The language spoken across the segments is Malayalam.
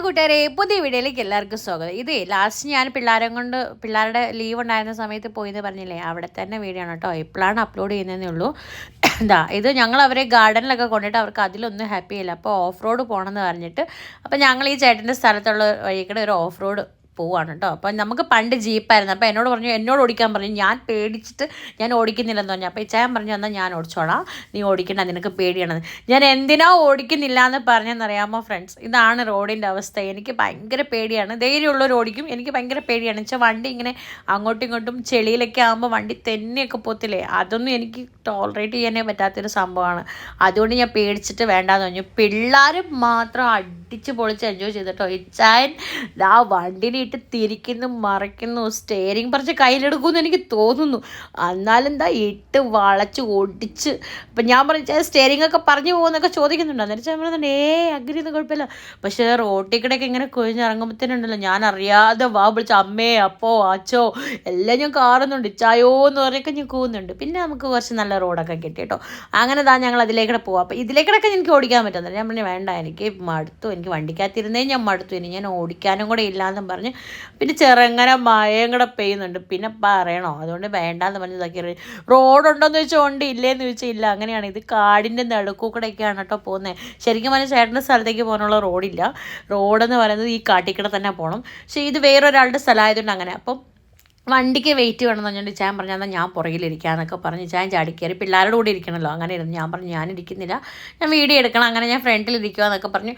കൂട്ടുകാരെ, പുതിയ വീഡിയോയിലേക്ക് എല്ലാവർക്കും സ്വാഗതം. ഇതേ ലാസ്റ്റ് ഞാൻ പിള്ളേരുടെ ലീവ് ഉണ്ടായിരുന്ന സമയത്ത് പോയിന്ന് പറഞ്ഞില്ലേ, അവിടെ തന്നെ വീഡിയോ ആണ് കേട്ടോ. ഇപ്പോഴാണ് അപ്ലോഡ് ചെയ്യുന്നതേ ഉള്ളൂ. ഇത് ഞങ്ങൾ അവരെ ഗാർഡനിലൊക്കെ കൊണ്ടിട്ട് അവർക്ക് അതിലൊന്നും ഹാപ്പി ഇല്ല. അപ്പോൾ ഓഫ് റോഡ് പോകണമെന്ന് പറഞ്ഞിട്ട് അപ്പോൾ ഞങ്ങൾ ഈ ചേട്ടൻ്റെ സ്ഥലത്തുള്ള വഴിക്കൂടെ ഒരു ഓഫ് റോഡ് പോവാണ് കേട്ടോ. അപ്പം നമുക്ക് പണ്ട് ജീപ്പായിരുന്നു. അപ്പോൾ എന്നോട് ഓടിക്കാൻ പറഞ്ഞു. ഞാൻ പേടിച്ചിട്ട് ഞാൻ ഓടിക്കുന്നില്ലെന്ന് പറഞ്ഞു. അപ്പോൾ ഇച്ചായൻ പറഞ്ഞു, എന്നാൽ ഞാൻ ഓടിച്ചോളാം, നീ ഓടിക്കണ്ട, നിനക്ക് പേടിയാണെന്ന്. ഞാൻ എന്തിനാ ഓടിക്കുന്നില്ല എന്ന് പറഞ്ഞെന്നറിയാമോ ഫ്രണ്ട്സ്? ഇതാണ് റോഡിൻ്റെ അവസ്ഥ. എനിക്ക് ഭയങ്കര പേടിയാണ്. ധൈര്യമുള്ളവർ ഓടിക്കും, എനിക്ക് ഭയങ്കര പേടിയാണ്. വെച്ചാൽ വണ്ടി ഇങ്ങനെ അങ്ങോട്ടും ഇങ്ങോട്ടും ചെളിയിലൊക്കെ ആകുമ്പോൾ വണ്ടി തെന്നെയൊക്കെ പോത്തില്ലേ, അതൊന്നും എനിക്ക് ടോളറേറ്റ് ചെയ്യാനേ പറ്റാത്തൊരു സംഭവമാണ്. അതുകൊണ്ട് ഞാൻ പേടിച്ചിട്ട് വേണ്ടാന്ന് പറഞ്ഞു. പിള്ളേർ മാത്രം അടിച്ച് പൊളിച്ച് എൻജോയ് ചെയ്തിട്ടോ. ഇച്ചായൻ ആ വണ്ടിനെ തിരിക്കുന്നു, മറിക്കുന്നു, സ്റ്റെയറിങ് പറിച്ച് കയ്യിലെടുക്കുമെന്ന് എനിക്ക് തോന്നുന്നു. എന്നാലെന്താ ഇട്ട് വളച്ച് ഒടിച്ച്. അപ്പം ഞാൻ പറഞ്ഞു, സ്റ്റെയറിങ് ഒക്കെ പറഞ്ഞു പോകുന്നൊക്കെ ചോദിക്കുന്നുണ്ട്. അന്നേരം ഞാൻ പറയുന്നുണ്ട്, അങ്ങനെയൊന്നും കുഴപ്പമില്ല. പക്ഷേ റോട്ടിക്കടയൊക്കെ ഇങ്ങനെ കൊഴിഞ്ഞിറങ്ങുമ്പോഴത്തേനുണ്ടല്ലോ, ഞാൻ അറിയാതെ വാ വിളിച്ച് അമ്മേ അപ്പോ അച്ചോ എല്ലാം ഞാൻ കാറുന്നുണ്ട്. ചായോ എന്ന് പറഞ്ഞൊക്കെ ഞാൻ കൂവുന്നുണ്ട്. പിന്നെ നമുക്ക് കുറച്ച് നല്ല റോഡൊക്കെ കിട്ടി കേട്ടോ. അങ്ങനെ ഞങ്ങൾ അതിലേക്കൂടെ പോവാം. അപ്പോൾ ഇതിലേക്കിടൊക്കെ എനിക്ക് ഓടിക്കാൻ പറ്റുന്നില്ല. ഞാൻ പറഞ്ഞു വേണ്ട, എനിക്ക് മടുത്തു, എനിക്ക് വണ്ടിക്കകത്തിരുന്നേ ഞാൻ മടുത്തു, ഇനി ഞാൻ ഓടിക്കാനും കൂടെ ഇല്ലയെന്നും പറഞ്ഞ്. പിന്നെ ചെറുങ്ങനെ മഴയും കൂടെ പെയ്യുന്നുണ്ട്, പിന്നെ പറയണോ, അതുകൊണ്ട് വേണ്ടാന്ന് പറഞ്ഞ് ഇതാക്കി. റോഡുണ്ടോയെന്ന് ചോദിച്ചാൽ ഉണ്ട്, ഇല്ലേന്ന് ചോദിച്ചാൽ ഇല്ല. അങ്ങനെയാണ്. ഇത് കാടിൻ്റെ നടുക്കൂടെയൊക്കെയാണ് കേട്ടോ പോകുന്നത്. ശരിക്കും പറഞ്ഞാൽ ചേട്ടൻ്റെ സ്ഥലത്തേക്ക് പോകാനുള്ള റോഡില്ല. റോഡെന്ന് പറയുന്നത് ഈ കാട്ടിക്കൂടെ തന്നെ പോകണം. പക്ഷേ ഇത് വേറൊരാളുടെ സ്ഥലമായതുകൊണ്ട് അങ്ങനെ. അപ്പം വണ്ടിക്ക് വെയിറ്റ് വേണമെന്ന് പറഞ്ഞുകൊണ്ട് ചാൻ പറഞ്ഞു, എന്നാൽ ഞാൻ പുറകിലിരിക്കാമെന്നൊക്കെ പറഞ്ഞ് ചാൻ ചാടിക്കയറി. പിള്ളേരുടെ കൂടെ ഇരിക്കണമല്ലോ, അങ്ങനെ ഇരുന്നു. ഞാൻ പറഞ്ഞു ഞാനിരിക്കുന്നില്ല, ഞാൻ വീഡിയോ എടുക്കണം, അങ്ങനെ ഞാൻ ഫ്രണ്ടിലിരിക്കുക എന്നൊക്കെ പറഞ്ഞ്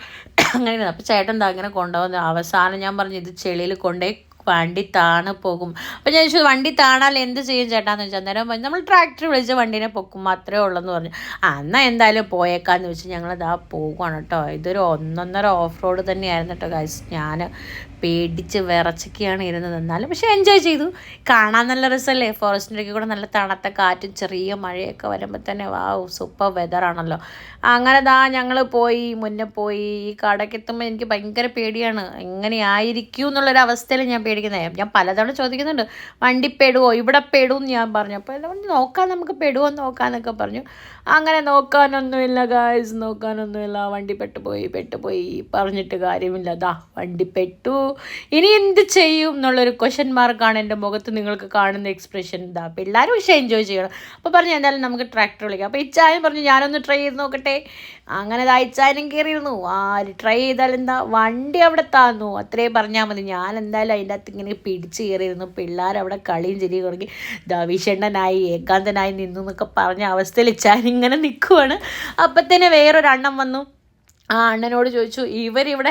അങ്ങനെ ഇരുന്നു. അപ്പോൾ ചേട്ടൻ എന്താ അങ്ങനെ കൊണ്ടുപോകുന്നത്. അവസാനം ഞാൻ പറഞ്ഞു, ഇത് ചെളിയിൽ കൊണ്ടേ വണ്ടി താണ് പോകും. അപ്പോൾ ഞാൻ ചോദിച്ചു, വണ്ടി താണാൽ എന്ത് ചെയ്യും ചേട്ടാന്ന് ചോദിച്ചാൽ, അന്നേരം പറഞ്ഞു നമ്മൾ ട്രാക്ടർ വിളിച്ച് വണ്ടീനെ പൊക്കും, അത്രേ ഉള്ളെന്ന് പറഞ്ഞു. എന്നാൽ എന്തായാലും പോയേക്കാന്ന് വെച്ച് ഞങ്ങളിതാ പോകുകയാണ് കേട്ടോ. ഇതൊരു 1.5 ഓഫ് റോഡ് തന്നെയായിരുന്നു കേട്ടോ ഗൈസ്. ഞാൻ പേടിച്ച് വിറച്ചൊക്കെയാണ് ഇരുന്നത്. എന്നാലും പക്ഷേ എൻജോയ് ചെയ്തു. കാണാൻ നല്ല രസമല്ലേ, ഫോറസ്റ്റിൻ്റെ കൂടെ നല്ല തണുത്ത കാറ്റും ചെറിയ മഴയൊക്കെ വരുമ്പോൾ തന്നെ സൂപ്പർ വെതറാണല്ലോ. അങ്ങനെ ഞങ്ങൾ മുന്നേ പോയി. ഈ കടക്കെത്തുമ്പോൾ എനിക്ക് ഭയങ്കര പേടിയാണ്, എങ്ങനെയായിരിക്കും എന്നുള്ളൊരവസ്ഥയിൽ ഞാൻ പേടിക്കുന്നത്. ഞാൻ പലതവണ ചോദിക്കുന്നുണ്ട്, വണ്ടി പെടുവോ, ഇവിടെ പെടുമെന്ന് ഞാൻ പറഞ്ഞു. അപ്പോൾ എല്ലാം നോക്കാം, നമുക്ക് പെടുവോ നോക്കാമെന്നൊക്കെ പറഞ്ഞു. അങ്ങനെ നോക്കാനൊന്നുമില്ല ഗായ്സ്, നോക്കാനൊന്നുമില്ല. വണ്ടി പെട്ടുപോയി പറഞ്ഞിട്ട് കാര്യമില്ല. വണ്ടി പെട്ടു. ഇനി എന്ത് ചെയ്യും എന്നുള്ളൊരു ക്വസ്റ്റ്യൻ മാർക്കാണ് എൻ്റെ മുഖത്ത് നിങ്ങൾക്ക് കാണുന്ന എക്സ്പ്രഷൻ. പിള്ളേർ പക്ഷേ എൻജോയ് ചെയ്യണം. അപ്പോൾ പറഞ്ഞു എന്തായാലും നമുക്ക് ട്രാക്ടർ വിളിക്കാം. അപ്പോൾ ഇച്ചായൻ പറഞ്ഞു ഞാനൊന്ന് ട്രൈ ചെയ്ത് നോക്കട്ടെ. അങ്ങനെ ഇച്ചായനും കയറിയിരുന്നു. ട്രൈ ചെയ്താൽ എന്താ, വണ്ടി അവിടെ താന്നു, അത്രേ പറഞ്ഞാൽ മതി. ഞാൻ എന്തായാലും അതിൻ്റെ അകത്ത് ഇങ്ങനെ പിടിച്ച് കയറിയിരുന്നു. പിള്ളേരവിടെ കളിയും ചിരിയും തുടങ്ങി. വിഷണ്ണനായി ഏകാന്തനായി നിന്നു എന്നൊക്കെ പറഞ്ഞ അവസ്ഥയിൽ ഇച്ചായൻ ഇങ്ങനെ നിൽക്കുവാണ്. അപ്പം തന്നെ വേറൊരെണ്ണം വന്നു. ആ അണ്ണനോട് ചോദിച്ചു, ഇവരിവിടെ